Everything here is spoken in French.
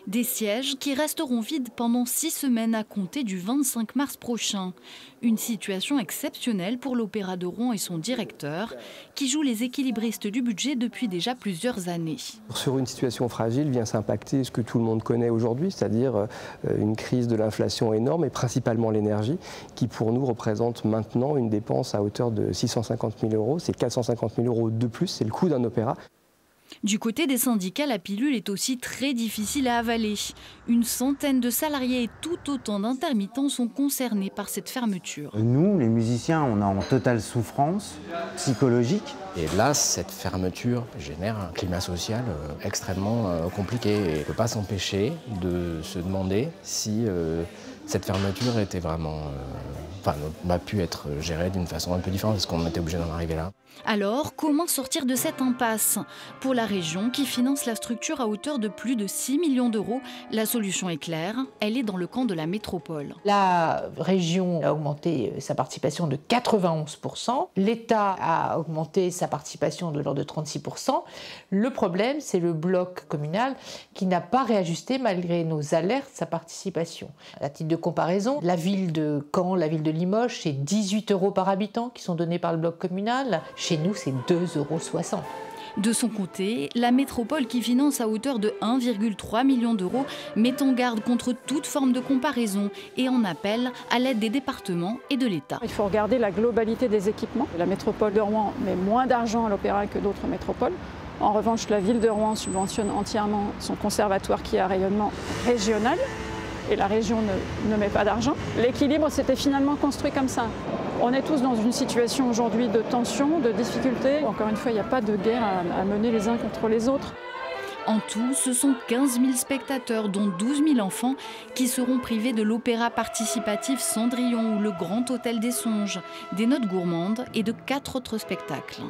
Des sièges qui resteront vides pendant 6 semaines à compter du 25 mars prochain. Une situation exceptionnelle pour l'Opéra de Rouen et son directeur, qui joue les équilibristes du budget depuis déjà plusieurs années. Sur une situation fragile vient s'impacter ce que tout le monde connaît aujourd'hui, c'est-à-dire une crise de l'inflation énorme et principalement l'énergie, qui pour nous représente maintenant une dépense à hauteur de 650 000 euros. C'est 450 000 euros de plus, c'est le coût d'un opéra. Du côté des syndicats, la pilule est aussi très difficile à avaler. Une centaine de salariés et tout autant d'intermittents sont concernés par cette fermeture. Nous, les musiciens, on est en totale souffrance psychologique. Et là, cette fermeture génère un climat social extrêmement compliqué. Et on ne peut pas s'empêcher de se demander si cette fermeture était vraiment, m'a pu être gérée d'une façon un peu différente. Est-ce qu'on était obligé d'en arriver là? Alors, comment sortir de cette impasse? Pour la région qui finance la structure à hauteur de plus de 6 millions d'euros, la solution est claire, elle est dans le camp de la métropole. La région a augmenté sa participation de 91%, l'État a augmenté sa participation de l'ordre de 36%. Le problème, c'est le bloc communal qui n'a pas réajusté malgré nos alertes sa participation. À titre de comparaison, la ville de Caen, la ville de Limoges, c'est 18 € par habitant qui sont donnés par le bloc communal. Chez nous, c'est 2,60 €. De son côté, la métropole qui finance à hauteur de 1,3 million d'euros met en garde contre toute forme de comparaison et en appelle à l'aide des départements et de l'État. Il faut regarder la globalité des équipements. La métropole de Rouen met moins d'argent à l'opéra que d'autres métropoles. En revanche, la ville de Rouen subventionne entièrement son conservatoire qui a un rayonnement régional et la région ne met pas d'argent. L'équilibre s'était finalement construit comme ça. On est tous dans une situation aujourd'hui de tension, de difficulté. Encore une fois, il n'y a pas de guerre à mener les uns contre les autres. En tout, ce sont 15 000 spectateurs, dont 12 000 enfants, qui seront privés de l'opéra participatif Cendrillon ou le Grand Hôtel des Songes, des Notes gourmandes et de 4 autres spectacles.